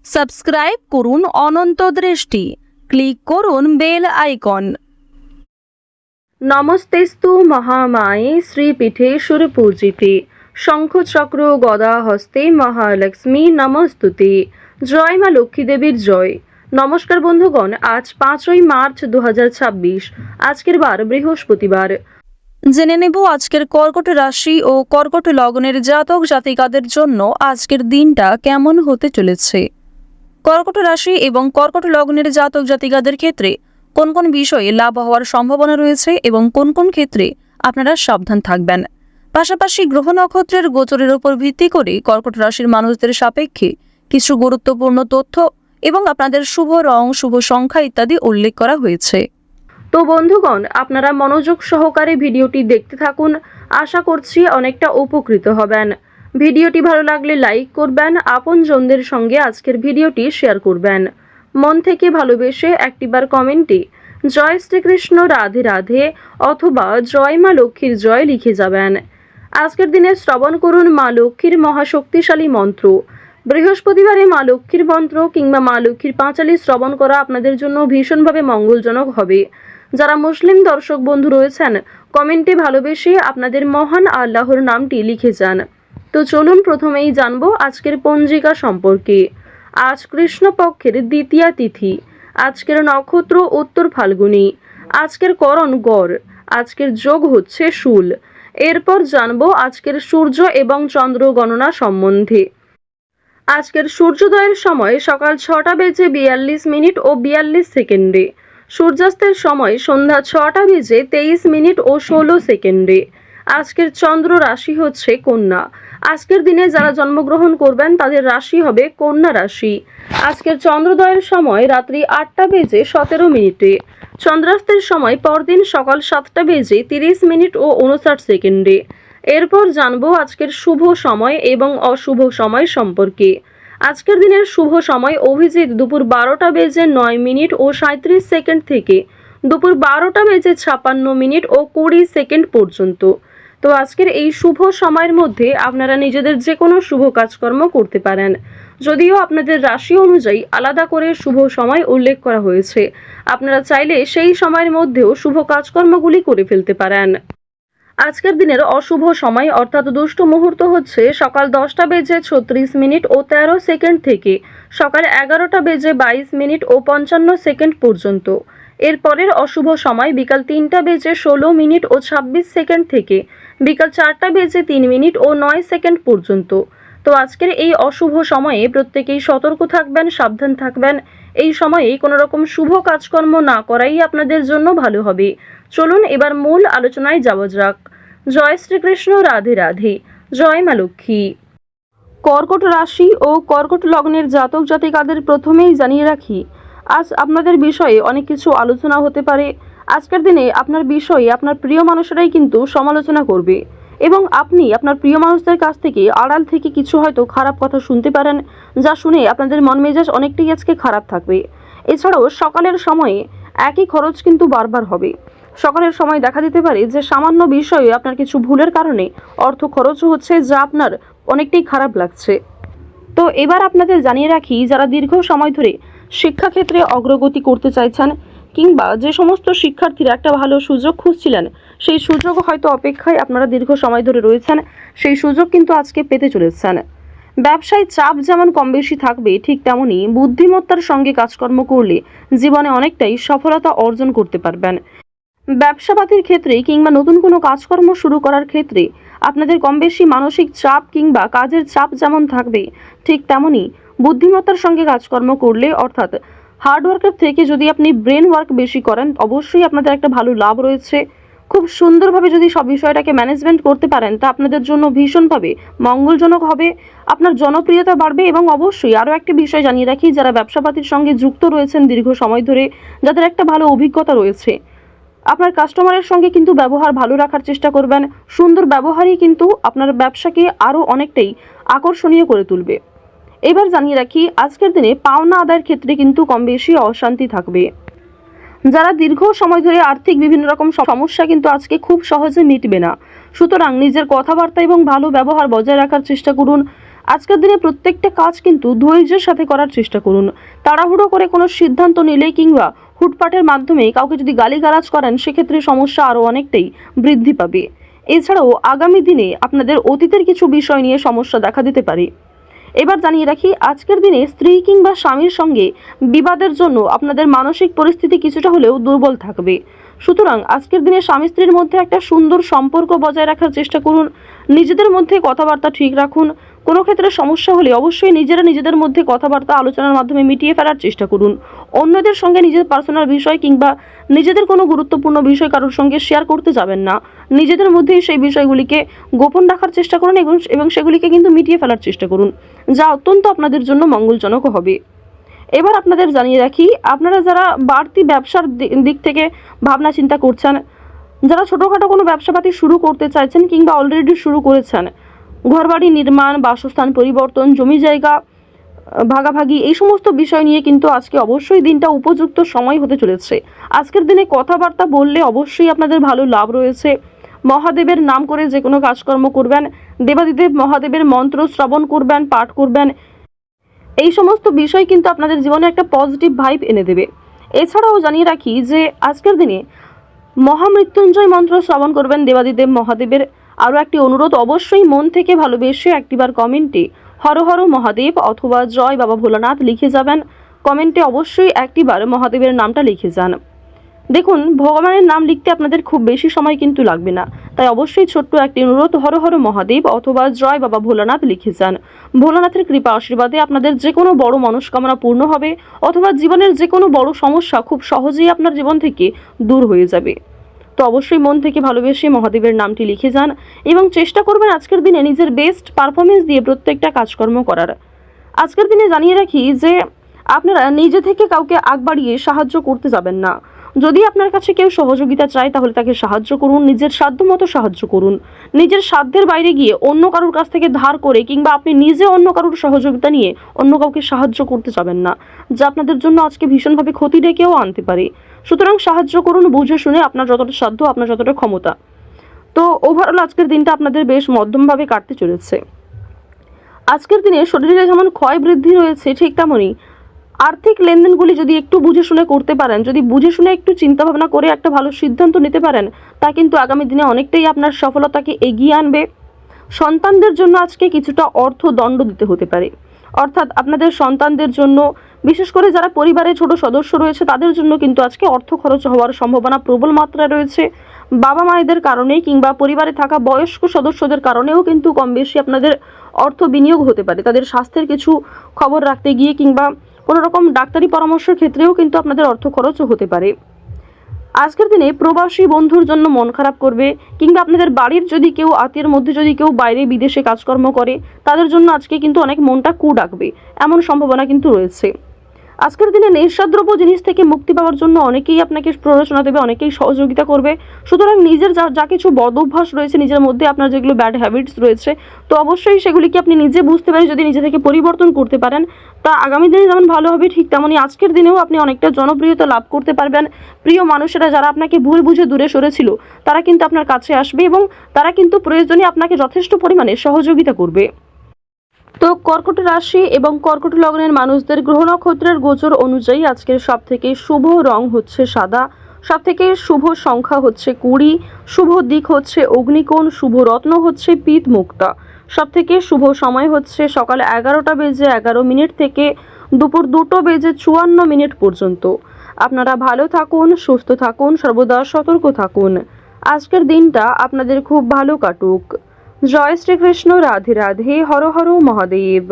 Subscribe করুন অনন্ত দৃষ্টি, click করুন বেল আইকন। নমস্তেস্তু মহামায়ে শ্রীপীঠেশ্বর পূজিতে শঙ্খচক্র গদা হস্তে মহালক্ষ্মী নমস্তুতে। জয় মা লক্ষ্মী দেবীর জয়। নমস্কার বন্ধুগণ, আজ 5ই মার্চ 2026, আজকের বার বৃহস্পতিবার। জেনে নেব আজকের কর্কট রাশি ও কর্কট লগ্নের জাতক জাতিকাদের জন্য আজকের দিনটা কেমন হতে চলেছে। কর্কট রাশি এবং কর্কট লগ্নের জাতক জাতিকাদের ক্ষেত্রে কোন কোন বিষয়ে লাভ হওয়ার সম্ভাবনা রয়েছে এবং কোন কোন ক্ষেত্রে আপনারা সাবধান থাকবেন। পাশাপাশি গ্রহ নক্ষত্রের গোচরের উপর ভিত্তি করে কর্কট রাশির মানুষদের সাপেক্ষে কিছু গুরুত্বপূর্ণ তথ্য এবং আপনাদের শুভ রং, শুভ সংখ্যা ইত্যাদি উল্লেখ করা হয়েছে। তো বন্ধুগণ, আপনারা মনোযোগ সহকারে ভিডিওটি দেখতে থাকুন। আশা করছি অনেকটা উপকৃত হবেন। ভিডিওটি ভালো লাগলে লাইক করবেন, আপনজনদের সঙ্গে আজকের ভিডিওটি শেয়ার করবেন। মন থেকে ভালোবেসে একটিবার কমেন্টে জয় শ্রীকৃষ্ণ, রাধে রাধে অথবা জয় মা লক্ষ্মীর জয় লিখে যাবেন। আজকের দিনে শ্রবণ করুন মা লক্ষ্মীর মহাশক্তিশালী মন্ত্র। বৃহস্পতিবারে মা লক্ষ্মীর মন্ত্র কিংবা মা লক্ষ্মীর পাঁচালী শ্রবণ করা আপনাদের জন্য ভীষণভাবে মঙ্গলজনক হবে। যারা মুসলিম দর্শক বন্ধু রয়েছেন, কমেন্টে ভালোবেসে আপনাদের মহান আল্লাহর নামটি লিখে যান। তো চলুন প্রথমেই জানবো আজকের পঞ্জিকা সম্পর্কে। আজ কৃষ্ণপক্ষের দ্বিতীয়া তিথি। আজকের নক্ষত্র উত্তর ফাল্গুনী। আজকের করণ গড়। আজকের যোগ হচ্ছে শূল। এরপর জানবো আজকের সূর্য এবং চন্দ্র গণনা সম্বন্ধে। আজকের সূর্যোদয়ের সময় সকাল 6:42 ও 42 সেকেন্ডে। সূর্যাস্তের সময় সন্ধ্যা 6:23 ও 16 সেকেন্ডে। আজকের চন্দ্র রাশি হচ্ছে কন্যা। আজকের দিনে যারা জন্মগ্রহণ করবেন তাদের রাশি হবে কন্যা রাশি। আজকের চন্দ্রোদয়ের সময় রাত্রি 8:17। চন্দ্রাস্তের সময় পরদিন সকাল 7:30 ও 59 সেকেন্ডে। এরপর জানবো আজকের শুভ সময় এবং অশুভ সময় সম্পর্কে। আজকের দিনের শুভ সময় অভিজিৎ দুপুর 12:09 ও 37 সেকেন্ড থেকে দুপুর 12:56 ও 20 সেকেন্ড পর্যন্ত। তো আজকের এই শুভ সময়ের মধ্যে আপনারা নিজেদের যে কোনো শুভ কাজকর্ম করতে পারেন, যদিও আপনাদের রাশি অনুযায়ী আলাদা করে শুভ সময় উল্লেখ করা হয়েছে। আপনারা চাইলে সেই সময়ের মধ্যেও শুভ কাজকর্মগুলি করে ফেলতে পারেন। আজকের দিনের অশুভ সময় অর্থাৎ দুষ্ট মুহূর্ত হচ্ছে সকাল 10:36 ও 13 সেকেন্ড থেকে সকাল 11:22 ও 55 সেকেন্ড পর্যন্ত। এরপরের অশুভ সময় বিকাল 3:16 ও 26 সেকেন্ড থেকে বিকাল 4:03 ও 9 সেকেন্ড পর্যন্ত। তো আজকের এই অশুভ সময়ে প্রত্যেকেই সতর্ক থাকবেন, সাবধান থাকবেন। এই সময়ে কোনো রকম শুভ কাজকর্ম না করাই আপনাদের জন্য ভালো হবে। চলুন এবার মূল আলোচনায় যাওয়া যাক। জয় শ্রীকৃষ্ণ, রাধে রাধে, জয় মা লক্ষ্মী। কর্কট রাশি ও কর্কট লগ্নের জাতক জাতিকাদের প্রথমেই জানিয়ে রাখি, আজ আপনাদের বিষয়ে অনেক কিছু আলোচনা হতে পারে। আজকের দিনে আপনার বিষয়ে আপনার প্রিয় মানুষেরাই কিন্তু সমালোচনা করবে এবং আপনি আপনার প্রিয় মানুষদের কাছ থেকে আড়াল থেকে কিছু হয়তো খারাপ কথা শুনতে পারেন, যা শুনে আপনাদের মন মেজাজ অনেকটাই আজকে খারাপ থাকবে। এছাড়াও সকালের সময়ে একই খরচ কিন্তু বারবার হবে। সকালের সময় দেখা দিতে পারে যে সামান্য বিষয়ে আপনার কিছু ভুলের কারণে অর্থ খরচও হচ্ছে, যা আপনার অনেকটাই খারাপ লাগছে। তো এবার আপনাদের জানিয়ে রাখি, যারা দীর্ঘ সময় ধরে শিক্ষাক্ষেত্রে অগ্রগতি করতে চাইছেন কিংবা যে সমস্ত শিক্ষার্থীরা একটা ভালো সুযোগ খুঁজছিলেন, সেই সুযোগ হয়তো অপেক্ষায় আপনারা দীর্ঘ সময় ধরে রয়েছেন, সেই সুযোগ কিন্তু আজকে পেতে চলেছেন। ব্যবসায় চাপ যেমন কম বেশি থাকবে, ঠিক তেমনই বুদ্ধিমত্তার সঙ্গে কাজকর্ম করলে জীবনে অনেকটাই সফলতা অর্জন করতে পারবেন। ব্যবসাপাতির ক্ষেত্রে কিংবা নতুন কোনো কাজকর্ম শুরু করার ক্ষেত্রে আপনাদের কম বেশি মানসিক চাপ কিংবা কাজের চাপ যেমন থাকবে, ঠিক তেমনই বুদ্ধিমত্তার সঙ্গে কাজকর্ম করলে অর্থাৎ হার্ডওয়ার্কের থেকে যদি আপনি ব্রেন ওয়ার্ক বেশি করেন, অবশ্যই আপনাদের একটা ভালো লাভ রয়েছে। খুব সুন্দরভাবে যদি সব বিষয়টাকে ম্যানেজমেন্ট করতে পারেন, তা আপনাদের জন্য ভীষণভাবে মঙ্গলজনক হবে। আপনার জনপ্রিয়তা বাড়বে এবং অবশ্যই আরও একটি বিষয় জানিয়ে রাখি, যারা ব্যবসাপাতির সঙ্গে যুক্ত রয়েছেন দীর্ঘ সময় ধরে, যাদের একটা ভালো অভিজ্ঞতা রয়েছে, আপনার কাস্টমারের সঙ্গে কিন্তু ব্যবহার ভালো রাখার চেষ্টা করবেন। সুন্দর ব্যবহারই কিন্তু আপনার ব্যবসাকে আরও অনেকটাই আকর্ষণীয় করে তুলবে। এবার জানিয়ে রাখি, আজকের দিনে পাওনা আদায়ের ক্ষেত্রে কিন্তু কম বেশি অশান্তি থাকবে। যারা দীর্ঘ সময় ধরে আর্থিক বিভিন্ন রকম সমস্যা কিন্তু আজকে খুব সহজে মিটবে না, সুতরাং নিজের কথাবার্তা এবং ভালো ব্যবহার বজায় রাখার চেষ্টা করুন। আজকের দিনে প্রত্যেকটা কাজ কিন্তু ধৈর্যের সাথে করার চেষ্টা করুন। তাড়াহুড়ো করে কোনো সিদ্ধান্ত নিলে কিংবা হুটপাটের মাধ্যমে কাউকে যদি গালিগালাজ করেন, সেক্ষেত্রে সমস্যা আরও অনেকটাই বৃদ্ধি পাবে। এছাড়াও আগামী দিনে আপনাদের অতীতের কিছু বিষয় নিয়ে সমস্যা দেখা দিতে পারে। এবার জানিয়ে রাখি, আজকের দিনে স্ত্রী কিংবা স্বামীর সঙ্গে বিবাদের জন্য আপনাদের মানসিক পরিস্থিতি কিছুটা হলেও দুর্বল থাকবে। সুতরাং আজকের দিনে স্বামী স্ত্রীর মধ্যে একটা সুন্দর সম্পর্ক বজায় রাখার চেষ্টা করুন। নিজেদের মধ্যে কথাবার্তা ঠিক রাখুন। কোনো ক্ষেত্রে সমস্যা হলে অবশ্যই নিজেদের মধ্যে কথাবার্তা আলোচনার মাধ্যমে মিটিয়ে ফেলার চেষ্টা করুন। অন্যদের সঙ্গে নিজের পার্সোনাল বিষয় কিংবা নিজেদের কোনো গুরুত্বপূর্ণ বিষয় কারোর সঙ্গে শেয়ার করতে যাবেন না। নিজেদের মধ্যেই সেই বিষয়গুলিকে গোপন রাখার চেষ্টা করুন এবং সেগুলিকে কিন্তু মিটিয়ে ফেলার চেষ্টা করুন, যা অত্যন্ত আপনাদের জন্য মঙ্গলজনক হবে। এবার আপনাদের জানিয়ে রাখি, আপনারা যারা বাড়তি ব্যবসার দিক থেকে ভাবনা চিন্তা করছেন, যারা ছোটোখাটো কোনো ব্যবসাপাতি শুরু করতে চাইছেন কিংবা অলরেডি শুরু করেছেন, ঘরবাড়ি নির্মাণ, বাসস্থান পরিবর্তন, জমি জায়গা ভাগাভাগি, এই সমস্ত বিষয় নিয়ে কিন্তু আজকে অবশ্যই দিনটা উপযুক্ত সময় হতে চলেছে। আজকের দিনে কথাবার্তা বললে অবশ্যই আপনাদের ভালো লাভ রয়েছে। মহাদেবের নাম করে যে কোনো কাজকর্ম করবেন, দেবাদিদেব মহাদেবের মন্ত্র শ্রবণ করবেন, পাঠ করবেন, এই সমস্ত বিষয় কিন্তু আপনাদের জীবনে একটা পজিটিভ ভাইব এনে দেবে। এছাড়াও জানিয়ে রাখি যে আজকের দিনে মহামৃত্যুঞ্জয় মন্ত্র শ্রবণ করবেন দেবাদিদেব মহাদেবের। আরও একটি অনুরোধ, অবশ্যই মন থেকে ভালোবেসে একটিবার কমেন্টে হর হর মহাদেব অথবা জয় বাবা ভোলানাথ লিখে যাবেন। কমেন্টে অবশ্যই একটিবার মহাদেবের নামটা লিখে যান। দেখুন, ভগবানের নাম লিখতে আপনাদের খুব বেশি সময় কিন্তু লাগবে না, তাই অবশ্যই ছোট্ট একটি অনুরোধ, হর হর মহাদেব অথবা জয় বাবা ভোলানাথ লিখে যান। ভোলানাথের কৃপা আশীর্বাদে আপনাদের যে কোনো বড় মনস্কামনা পূর্ণ হবে অথবা জীবনের যে কোনো বড় সমস্যা খুব সহজেই আপনার জীবন থেকে দূর হয়ে যাবে। তো অবশ্যই মন থেকে ভালোবেসে মহাদেবের নামটি লিখে যান এবং চেষ্টা করবেন আজকের দিনে নিজের বেস্ট পারফরমেন্স দিয়ে প্রত্যেকটা কাজকর্ম করার। আজকের দিনে জানিয়ে রাখি যে আপনারা নিজে থেকে কাউকে আগ বাড়িয়ে সাহায্য করতে যাবেন না। যদি আপনার কাছে কেউ সহযোগিতা চায় তাহলে তাকে সাহায্য করুন, নিজের সাধ্যমতো সাহায্য করুন। নিজের সাধ্যের বাইরে গিয়ে অন্য কারোর কাছ থেকে ধার করে কিংবা আপনি নিজে অন্য কারোর সহযোগিতা নিয়ে অন্য কাউকে সাহায্য করতে যাবেন না, যা আপনাদের জন্য আজকে ভীষণভাবে ক্ষতি ডেকেও আনতে পারে। সুতরাং সাহায্য করুন বুঝে শুনে, আপনার যতটা সাধ্য, আপনার যতটা ক্ষমতা। তো ওভারঅল আজকের দিনটা আপনাদের বেশ মধ্যমভাবে কাটতে চলেছে। আজকের দিনে শরীরে যেমন ক্ষয় বৃদ্ধি রয়েছে, ঠিক তেমনই আর্থিক লেনদেনগুলি যদি একটু বুঝে শুনে করতে পারেন, যদি বুঝে শুনে একটু চিন্তা ভাবনা করে একটা ভালো সিদ্ধান্ত নিতে পারেন, তা কিন্তু আগামী দিনে অনেকটাই আপনার সফলতাকে এগিয়ে আনবে। সন্তানদের জন্য আজকে কিছুটা অর্থদণ্ড দিতে হতে পারে, অর্থাৎ আপনাদের সন্তানদের জন্য, বিশেষ করে যারা পরিবারের ছোট সদস্য রয়েছে তাদের জন্য কিন্তু আজকে অর্থ খরচ হওয়ার সম্ভাবনা প্রবল মাত্রায় রয়েছে। বাবা মায়েদের কারণে কিংবা পরিবারে থাকা বয়স্ক সদস্যদের কারণেও কিন্তু কম বেশি আপনাদের অর্থ বিনিয়োগ হতে পারে। তাদের স্বাস্থ্যের কিছু খবর রাখতে গিয়ে কিংবা কোনো রকম ডাক্তারি পরামর্শের ক্ষেত্রেও কিন্তু আপনাদের অর্থ খরচও হতে পারে। আজকের দিনে প্রবাসী বন্ধুর জন্য মন খারাপ করবে কিংবা আপনাদের বাড়ির যদি কেউ আত্মীয়ের মধ্যে যদি কেউ বাইরে বিদেশে কাজকর্ম করে, তাদের জন্য আজকে কিন্তু অনেক মনটা কু ডাকবে, এমন সম্ভাবনা কিন্তু রয়েছে। আজকের দিনে নেশাদ্রব্য জিনিস থেকে মুক্তি পাওয়ার জন্য অনেকেই আপনাকে প্ররোচনা দেবে, অনেকেই সহযোগিতা করবে। সুতরাং নিজের যা কিছু বদ অভ্যাস রয়েছে নিজের মধ্যে, আপনার যেগুলো ব্যাড হ্যাবিটস রয়েছে, তো অবশ্যই সেগুলিকে আপনি নিজে বুঝতে পারেন, যদি নিজে থেকে পরিবর্তন করতে পারেন, তা আগামী দিনে যেমন ভালো হবে, ঠিক তেমনই আজকের দিনেও আপনি অনেকটা জনপ্রিয়তা লাভ করতে পারবেন। প্রিয় মানুষেরা যারা আপনাকে ভুল বুঝে দূরে সরেছিল, তারা কিন্তু আপনার কাছে আসবে এবং তারা কিন্তু প্রয়োজনে আপনাকে যথেষ্ট পরিমাণে সহযোগিতা করবে। তো কর্কট রাশি এবং কর্কট লগ্নের মানুষদের গ্রহ নক্ষত্রের গোচর অনুযায়ী আজকের সবথেকে শুভ রং হচ্ছে সাদা, সবথেকে শুভ সংখ্যা হচ্ছে 20, শুভ দিক হচ্ছে অগ্নিকোণ, শুভ রত্ন হচ্ছে পিত মুক্তা, সবথেকে শুভ সময় হচ্ছে সকাল 11:11 থেকে দুপুর 2:54 পর্যন্ত। আপনারা ভালো থাকুন, সুস্থ থাকুন, সর্বদা সতর্ক থাকুন। আজকের দিনটা আপনাদের খুব ভালো কাটুক। জয় শ্রীকৃষ্ণ, রাধে রাধে, হর হর মহাদেব।